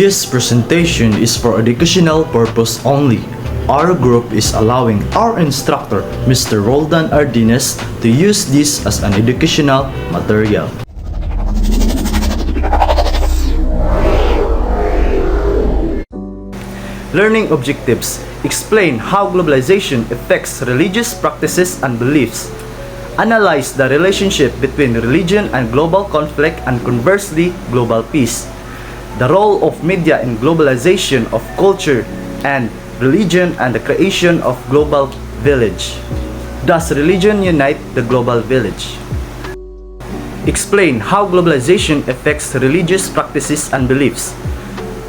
This presentation is for educational purpose only. Our group is allowing our instructor, Mr. Roldan Ardines, to use this as an educational material. Learning objectives. Explain how globalization affects religious practices and beliefs. Analyze the relationship between religion and global conflict and conversely, global peace. The role of media in globalization of culture and religion and the creation of global village. Does religion unite the global village? Explain how globalization affects religious practices and beliefs.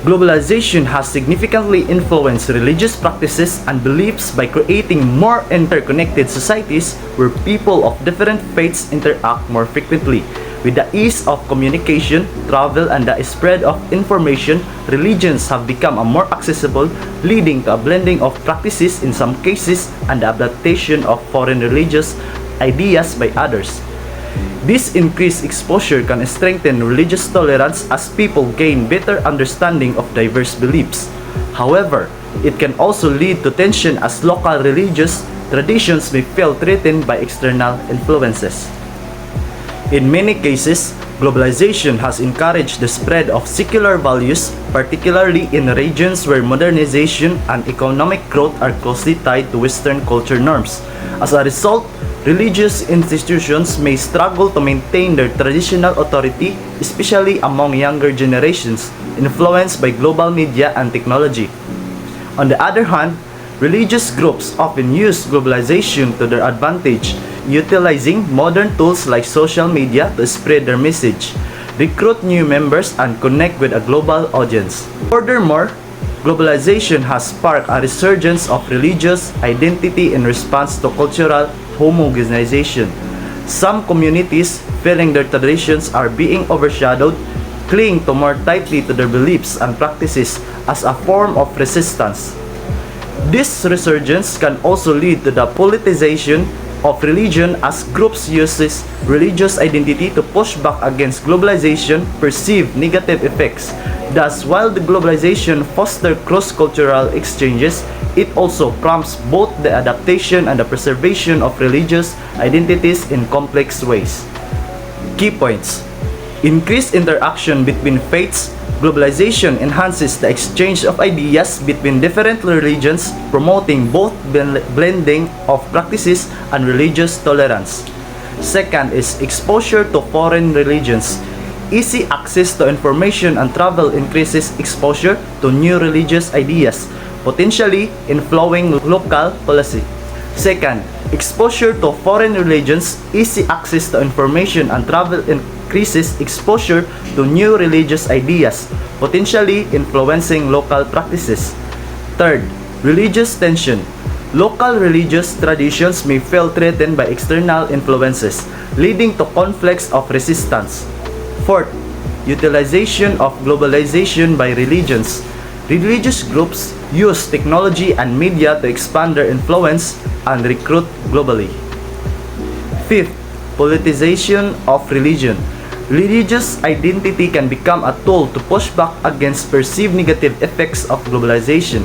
Globalization has significantly influenced religious practices and beliefs by creating more interconnected societies where people of different faiths interact more frequently. With the ease of communication, travel, and the spread of information, religions have become more accessible, leading to a blending of practices in some cases and the adaptation of foreign religious ideas by others. This increased exposure can strengthen religious tolerance as people gain better understanding of diverse beliefs. However, it can also lead to tension as local religious traditions may feel threatened by external influences. In many cases, globalization has encouraged the spread of secular values, particularly in regions where modernization and economic growth are closely tied to Western culture norms. As a result, religious institutions may struggle to maintain their traditional authority, especially among younger generations, influenced by global media and technology. On the other hand, religious groups often use globalization to their advantage, utilizing modern tools like social media to spread their message, recruit new members, and connect with a global audience. Furthermore, globalization has sparked a resurgence of religious identity in response to cultural homogenization. Some communities, feeling their traditions are being overshadowed, cling to more tightly to their beliefs and practices as a form of resistance. This resurgence can also lead to the politicization of religion as groups uses religious identity to push back against globalization perceived negative effects. Thus, while the globalization fosters cross-cultural exchanges, it also prompts both the adaptation and the preservation of religious identities in complex ways. Key points. Increased interaction between faiths. Globalization enhances the exchange of ideas between different religions, promoting both blending of practices and religious tolerance. Second is exposure to foreign religions. Easy access to information and travel increases exposure to new religious ideas, potentially influencing local policy. Second, exposure to foreign religions. Easy access to information and travel increases exposure to new religious ideas, potentially influencing local practices. Third, religious tension. Local religious traditions may feel threatened by external influences, leading to conflicts of resistance. Fourth, utilization of globalization by religions. Religious groups use technology and media to expand their influence and recruit globally. Fifth, politicization of religion. Religious identity can become a tool to push back against perceived negative effects of globalization,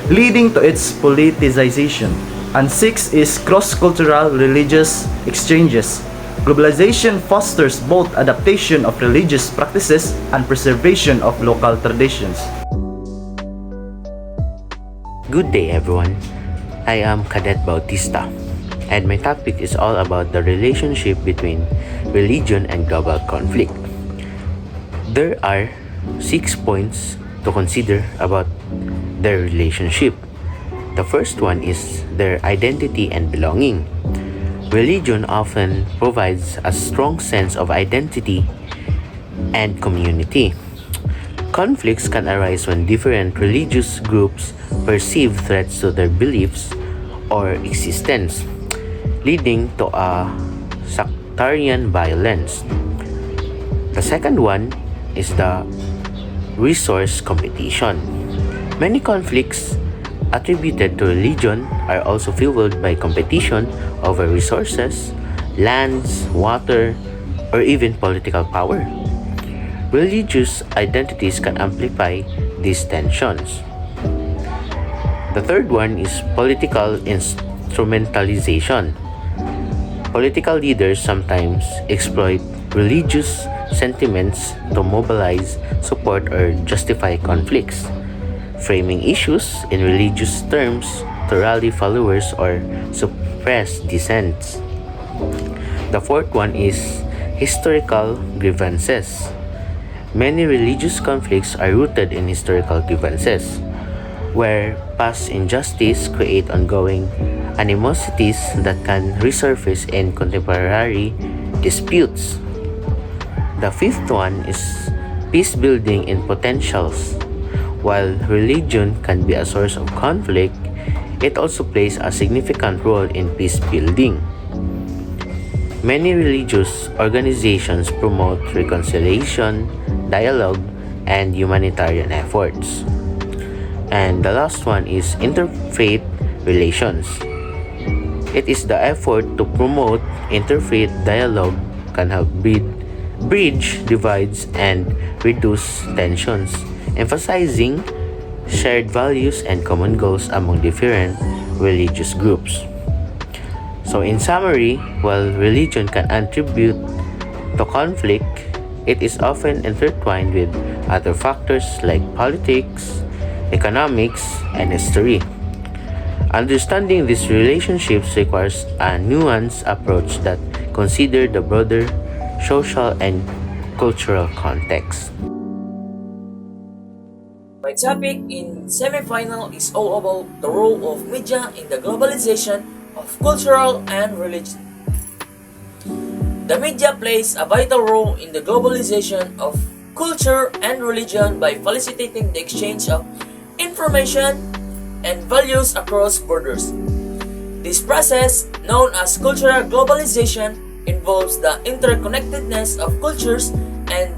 leading to its politicization. And sixth is cross-cultural religious exchanges. Globalization fosters both adaptation of religious practices and preservation of local traditions. Good day everyone, I am Cadet Bautista and my topic is all about the relationship between religion and global conflict. There are 6 points to consider about their relationship. The first one is their identity and belonging. Religion often provides a strong sense of identity and community. Conflicts can arise when different religious groups perceive threats to their beliefs or existence, leading to a sectarian violence. The second one is the resource competition. Many conflicts attributed to religion are also fueled by competition over resources, lands, water, or even political power. Religious identities can amplify these tensions. The third one is political instrumentalization. Political leaders sometimes exploit religious sentiments to mobilize support or justify conflicts, framing issues in religious terms to rally followers or suppress dissents. The fourth one is historical grievances. Many religious conflicts are rooted in historical grievances, where past injustice create ongoing animosities that can resurface in contemporary disputes. The fifth one is peace building in potentials. While religion can be a source of conflict, it also plays a significant role in peace building. Many religious organizations promote reconciliation, dialogue, and humanitarian efforts. And the last one is interfaith relations. It is the effort to promote interfaith dialogue can help bridge divides and reduce tensions, emphasizing shared values and common goals among different religious groups. So in summary, while religion can attribute to conflict, it is often intertwined with other factors like politics, economics, and history. Understanding these relationships requires a nuanced approach that considers the broader social and cultural context. My topic in semifinal is all about the role of media in the globalization of cultural and religion. The media plays a vital role in the globalization of culture and religion by facilitating the exchange of information and values across borders. This process, known as cultural globalization, involves the interconnectedness of cultures and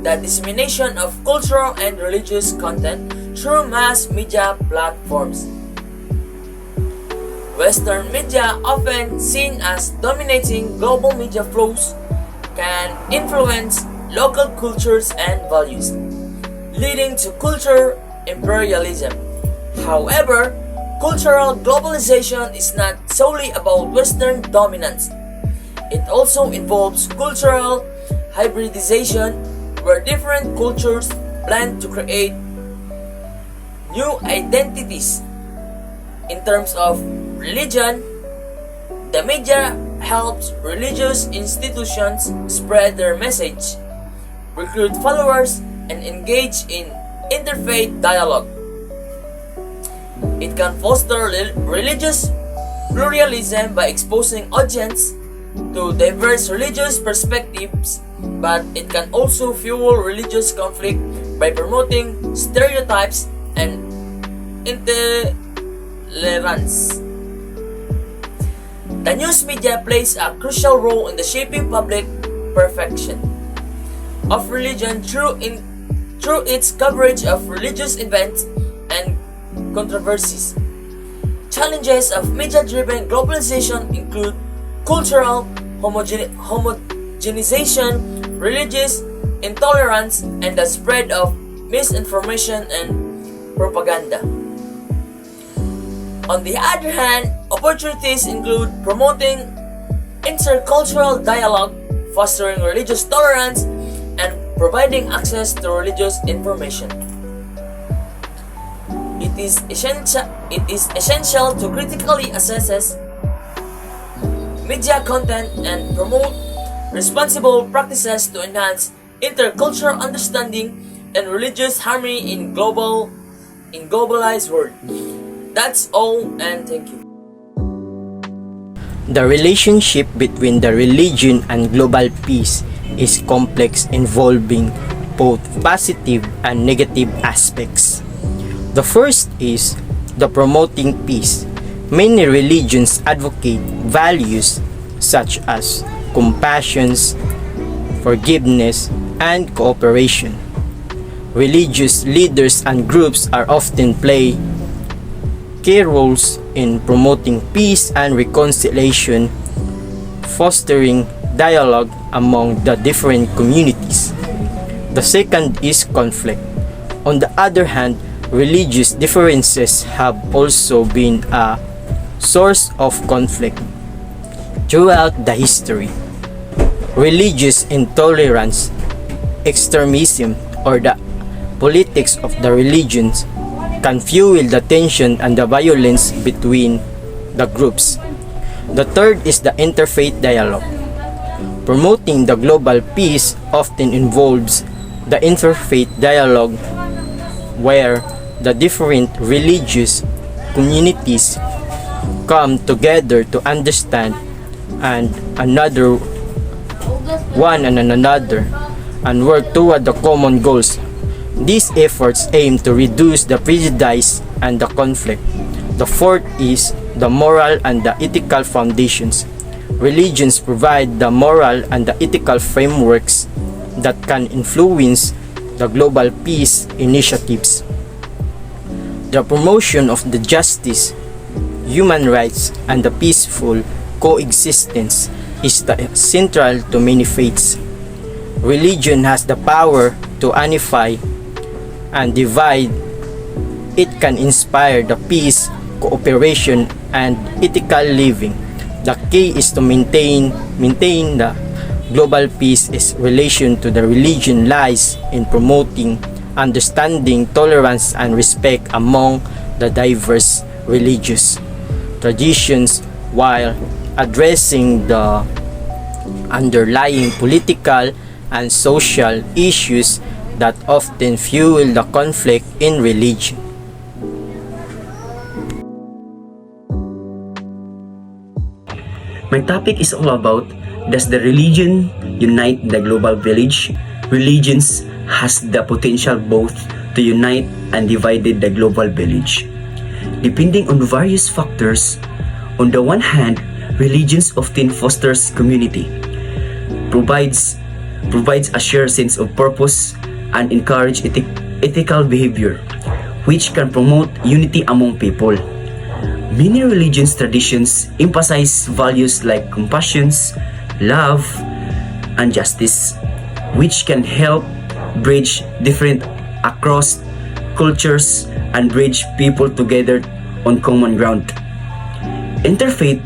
the dissemination of cultural and religious content through mass media platforms. Western media, often seen as dominating global media flows, can influence local cultures and values, leading to culture imperialism. However, cultural globalization is not solely about Western dominance. It also involves cultural hybridization, where different cultures blend to create new identities. In terms of religion, the media helps religious institutions spread their message, recruit followers, and engage in interfaith dialogue. It can foster religious pluralism by exposing audience to diverse religious perspectives, but it can also fuel religious conflict by promoting stereotypes and intolerance. The news media plays a crucial role in the shaping public perception of religion through its coverage of religious events and controversies. Challenges of media-driven globalization include cultural homogenization, religious intolerance, and the spread of misinformation and propaganda. On the other hand, opportunities include promoting intercultural dialogue, fostering religious tolerance, and providing access to religious information. It is essential to critically assess media content and promote responsible practices to enhance intercultural understanding and religious harmony in globalized world. That's all, and thank you. The relationship between the religion and global peace is complex, involving both positive and negative aspects. The first is the promoting peace. Many religions advocate values such as compassion, forgiveness, and cooperation. Religious leaders and groups are often play key roles in promoting peace and reconciliation, fostering dialogue among the different communities. The second is conflict. On the other hand, religious differences have also been a source of conflict throughout the history. Religious intolerance, extremism, or the politics of the religions can fuel the tension and the violence between the groups. The third is the interfaith dialogue. Promoting the global peace often involves the interfaith dialogue where the different religious communities come together to understand one another and work toward the common goals. These efforts aim to reduce the prejudice and the conflict. The fourth is the moral and the ethical foundations. Religions provide the moral and the ethical frameworks that can influence the global peace initiatives. The promotion of the justice, human rights, and the peaceful coexistence is central to many faiths. Religion has the power to unify and divide. It can inspire the peace, cooperation, and ethical living. The key is to maintain the global peace. Its relation to the religion lies in promoting understanding, tolerance, and respect among the diverse religious traditions while addressing the underlying political and social issues that often fuel the conflict in religion. My topic is all about, does the religion unite the global village? Religions has the potential both to unite and divide the global village. Depending on various factors, on the one hand, religions often fosters community, provides a shared sense of purpose, and encourage ethical behavior, which can promote unity among people. Many religious traditions emphasize values like compassion, love, and justice, which can help bridge different across cultures and bridge people together on common ground. Interfaith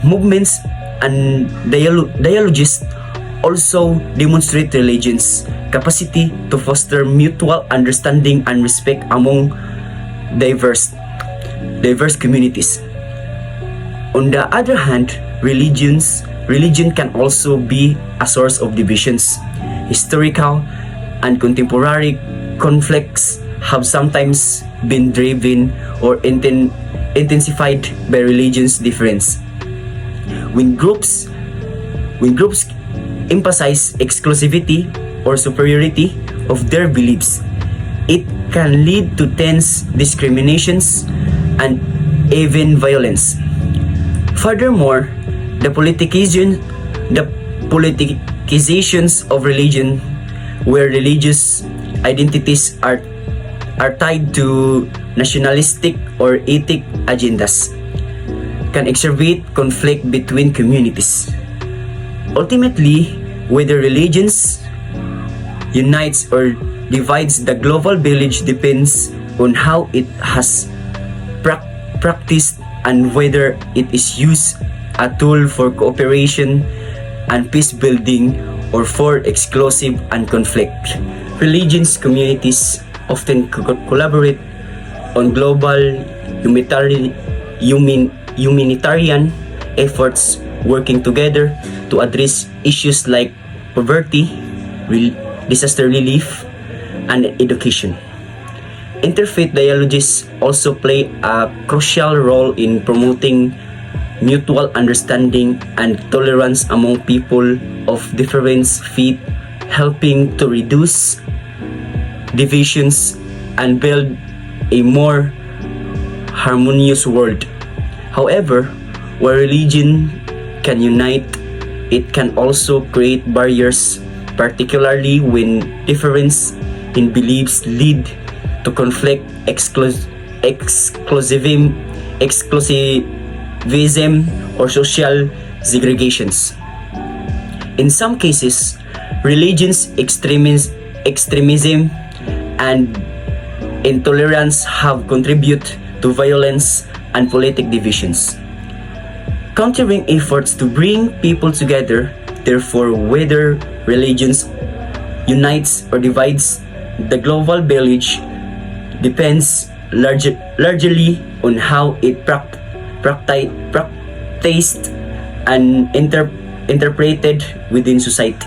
movements and dialogues also demonstrate religion's capacity to foster mutual understanding and respect among diverse communities. On the other hand, religion can also be a source of divisions. Historical and contemporary conflicts have sometimes been driven or intensified by religion's difference. When groups emphasize exclusivity or superiority of their beliefs, it can lead to tense discriminations and even violence. Furthermore, the politicization of religion, where religious identities are tied to nationalistic or ethnic agendas, can exacerbate conflict between communities. Ultimately, whether religions unites or divides the global village depends on how it has practiced and whether it is used a tool for cooperation and peace building or for exclusive and conflict. Religious communities often collaborate on global humanitarian efforts, working together to address issues like poverty, disaster relief, and education. Interfaith dialogues also play a crucial role in promoting mutual understanding and tolerance among people of different faith, helping to reduce divisions and build a more harmonious world. However, where religion can unite, it can also create barriers, particularly when difference in beliefs lead to conflict, exclusivism, or social segregations. In some cases, religious extremism and intolerance have contributed to violence and political divisions. Countering efforts to bring people together, therefore, whether religions unites or divides the global village depends largely on how it practiced and interpreted within society.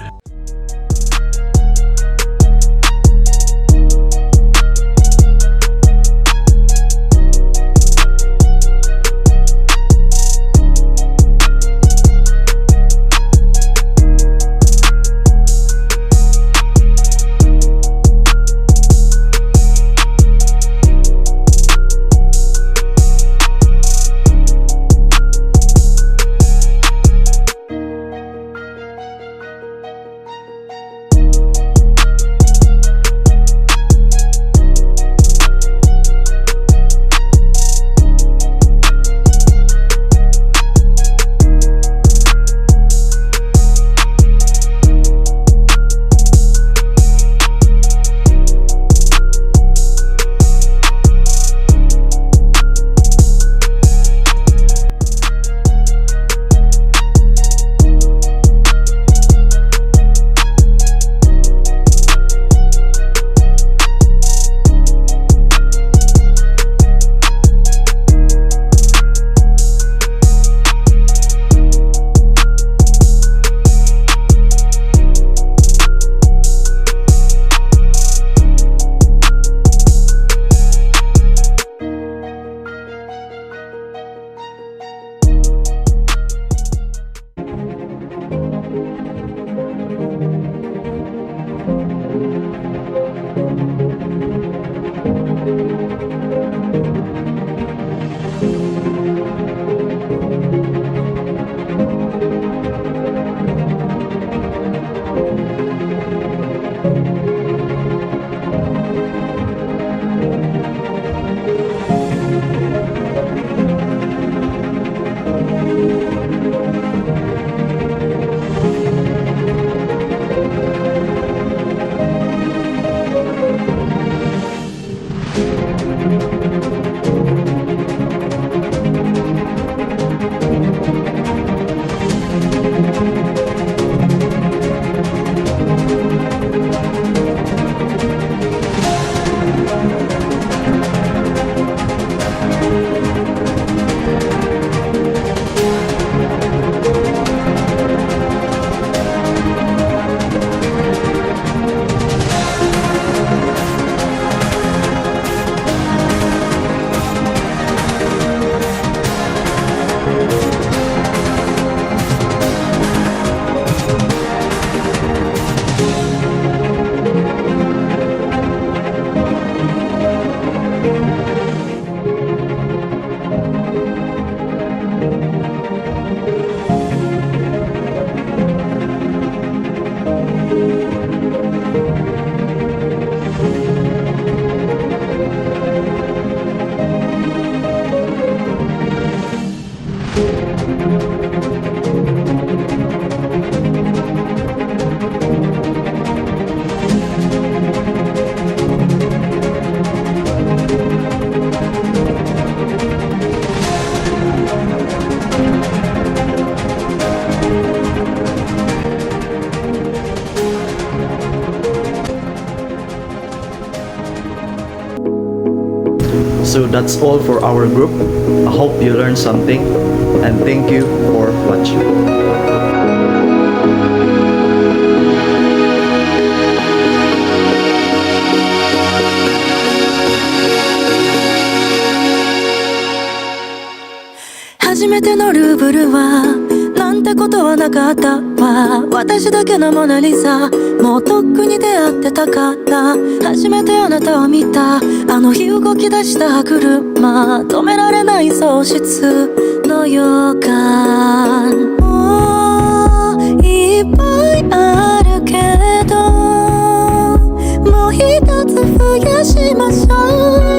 So that's all for our group. I hope you learned something and thank you for watching.初めてのルーブルはなんてことはなかったわ。私だけのモナリザ、もうとっくに出会ってたから。初めてあなたを見たあの日動き出した車、止められない喪失の予感。もういっぱいあるけどもう一つ増やしましょう。